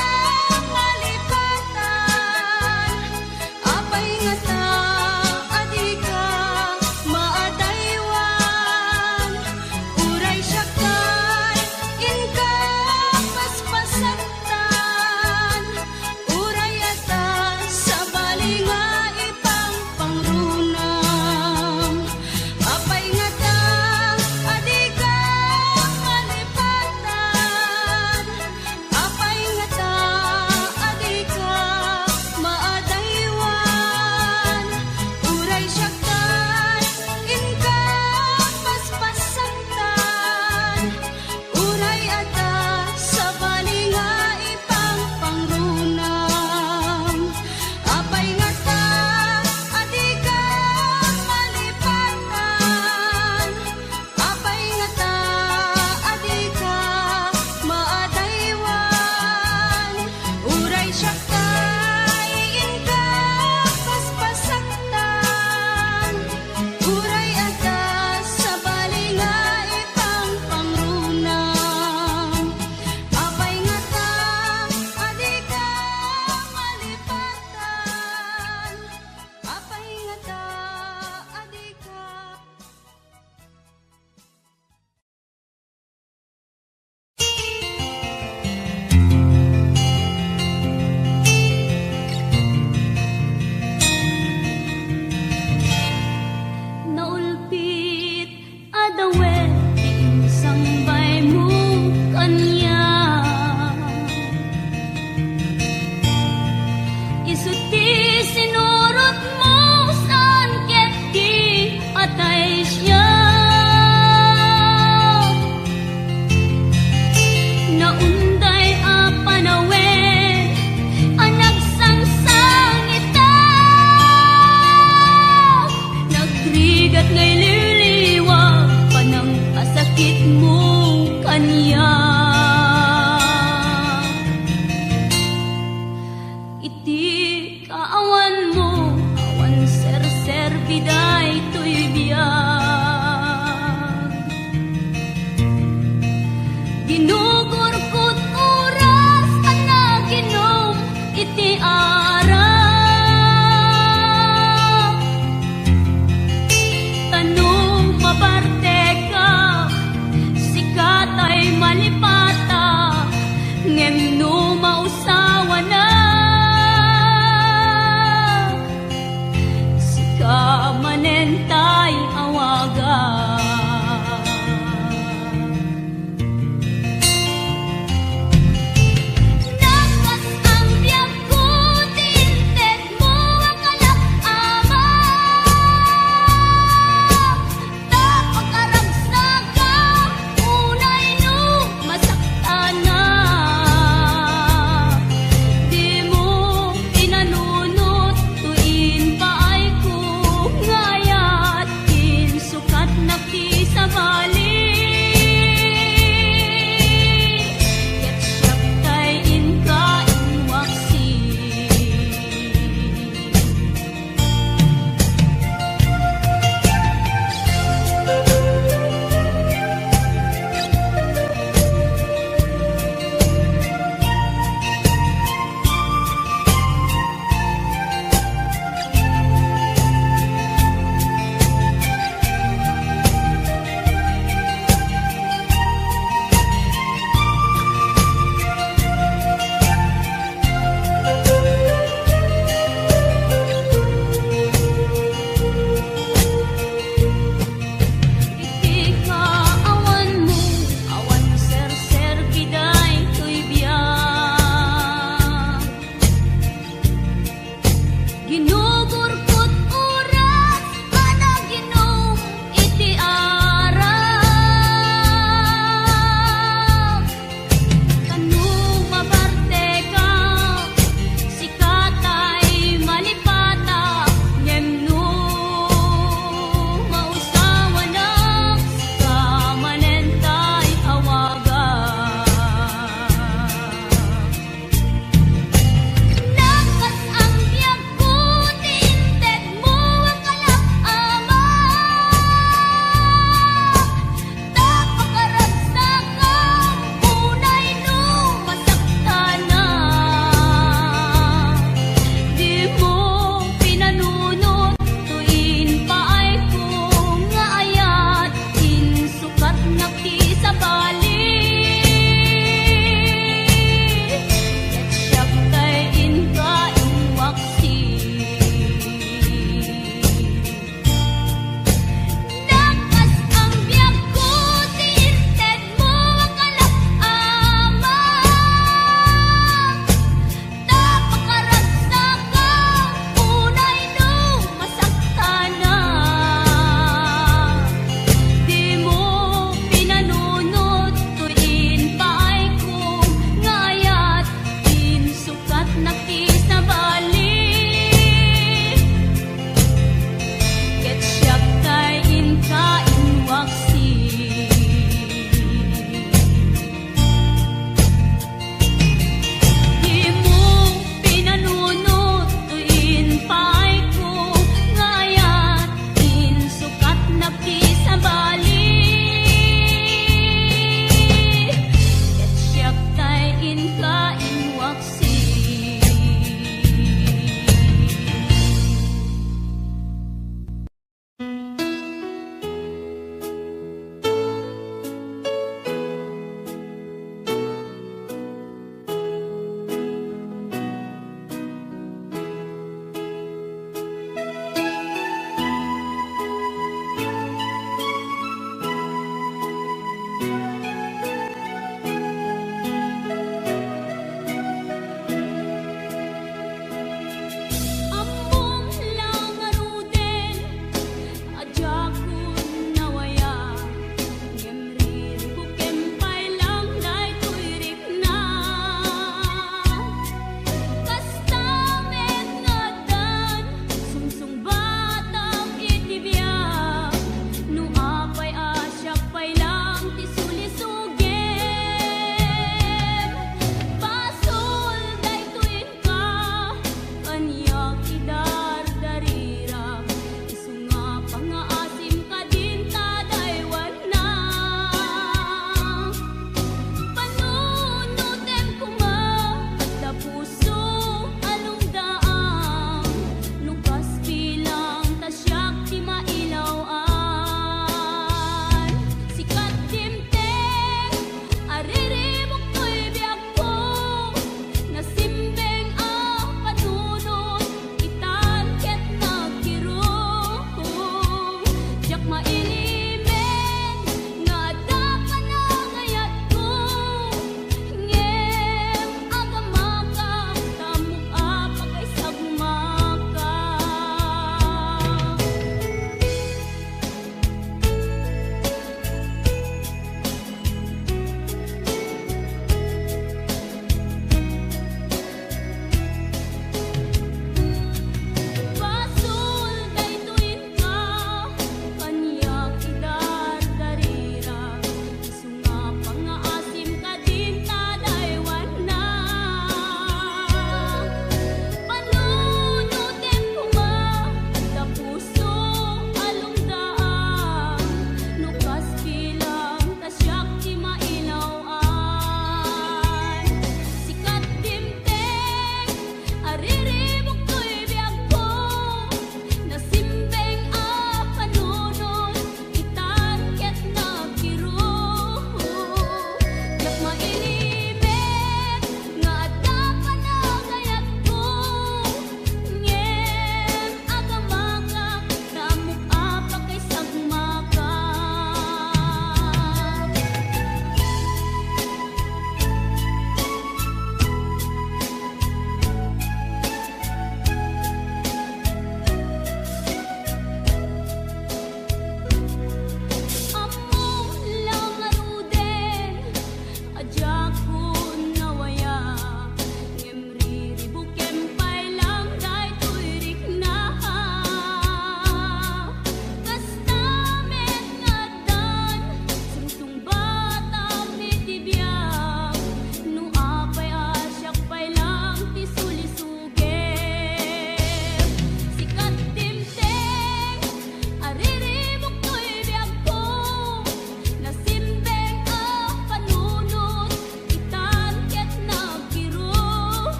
malipatan apay nga ta adi ka maadaywan uray siya kay inka paspasaktan uray ata sa bali nga ipang pangrunam apay nga ta adi ka malipatan apay nga ta adi ka maadaywan uray siya kay inka paspasaktan uray ata sa bali nga ipang pangrunam apay nga ta adi ka malipatan apay nga ta adi ka maadaywan uray siya kay inka paspasaktan uray ata sa bali nga ipang pangrunam apay nga ta adi ka malipatan apay nga ta adi ka Naulpit adawet insang bay mo kanya isuti sinurot mo saan ket di atay siya naunday a panawen anak sangsang ita nagrigat ngay liliwa panang kasakit mo kanya iti kaawan mo awan ser biday to'y biyag ginugur ko't oras anak ginom iti arap tanong maparte ka sikat ay malipata ngem no mausawa na sika manentay awaga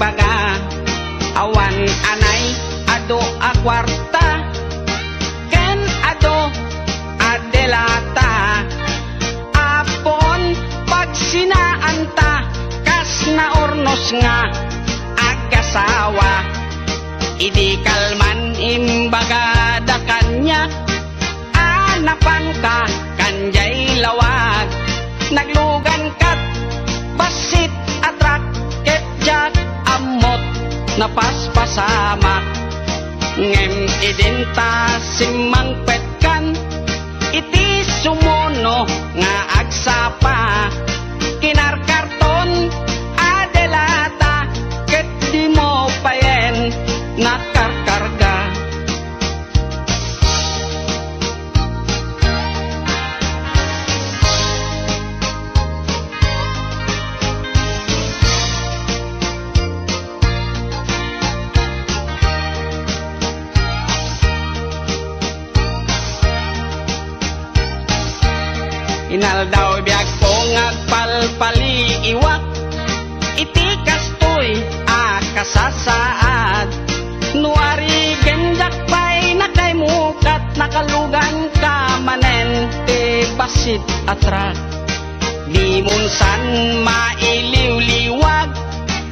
baga awan anay ado a kwarta ken ado adelata apon pag sinaanta kas na ornos nga agasawa idi kalman imbaga da kanya anapan ka kanjay lawag naglugan kat basit atrak ket jak amot napaspasamak ngem idinta simang petkan iti sumuno nga agsapa kinarkarton adelata ket di mo payen nakarkarga inaldaw biag po ngagpalpali iwak iti kastoy akasasaad nuari genjak pay nakay mukat nakalugan ka manen te basit atrak di munsan mailiw-liwag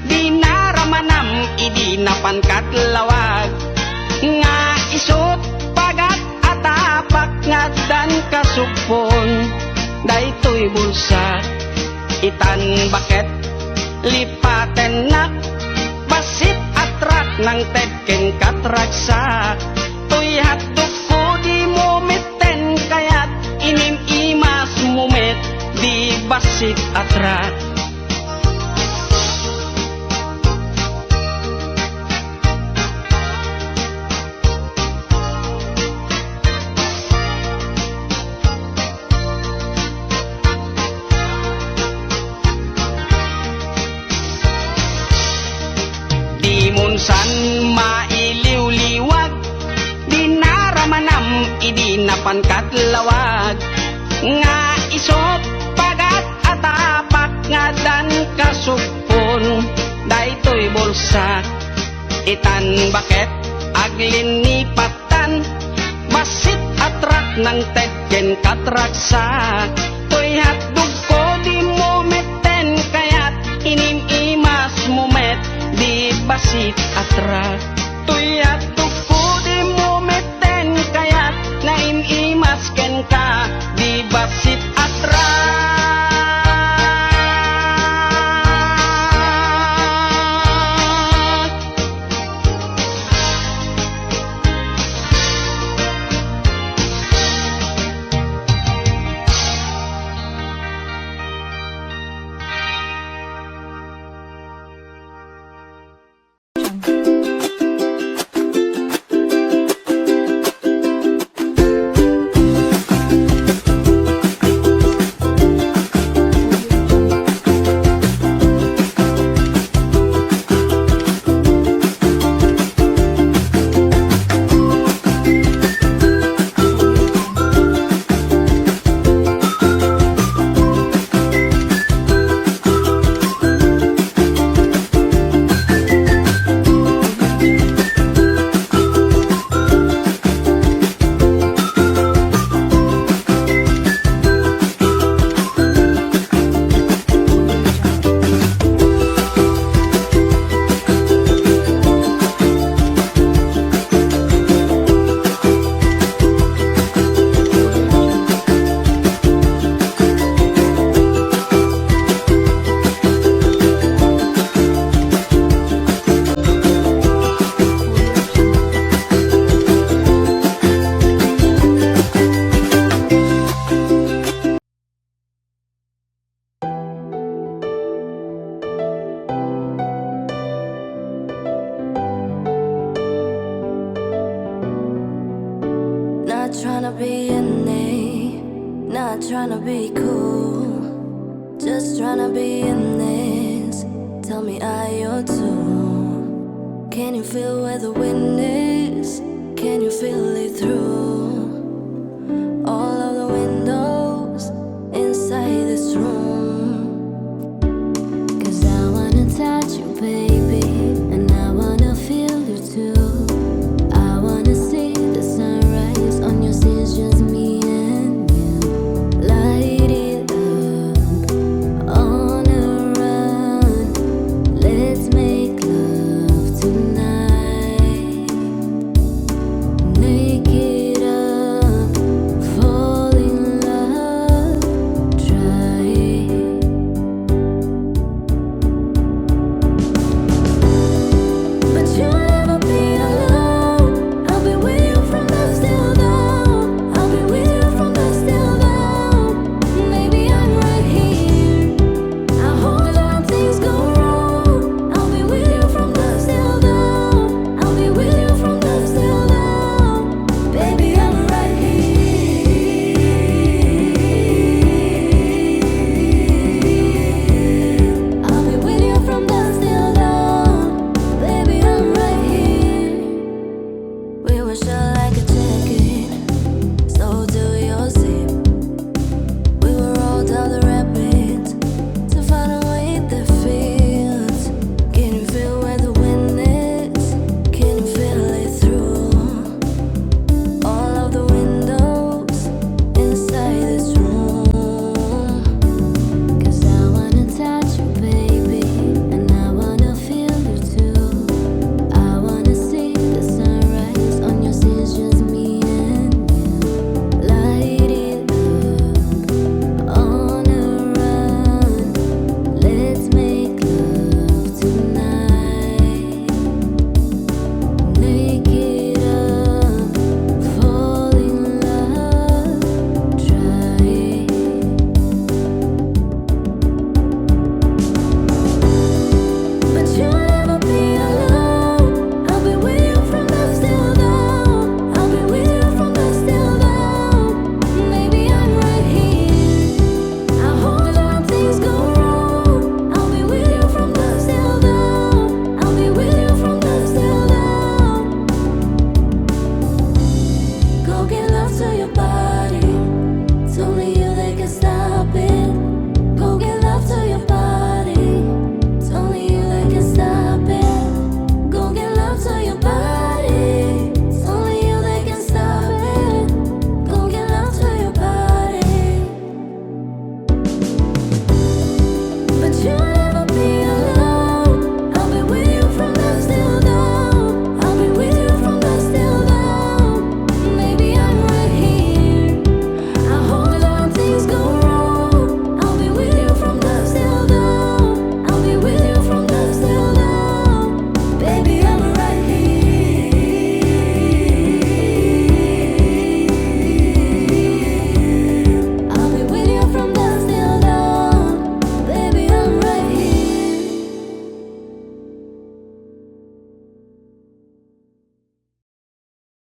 di naramanam idi napangkat lawag nga isot pagat atapak nga dan kasupon daytoy bulsa itan baket lipaten nak basit atrak ng tedken katraksa tuy hatuk ko di mumiten kayat inim imas mumit di basit atrak munsan mailiw-liwag di naramanam idi napangkat lawag nga isot pagat atapak nga dan kasupon daytoy bulsa itan baket aglinipatan basit atrak ng tedken katraksa toy hatdug ko di mumeten kayat inim imas mumet di basit atrak tuyat tuku di mumeten kayat naim imasken ka di basit atrak Not tryna be unique, not tryna be cool, just tryna be in this. Tell me, are you too? Can you feel where the wind is? Can you feel it through all of the windows inside this room? 'Cause I wanna touch you, baby. Truly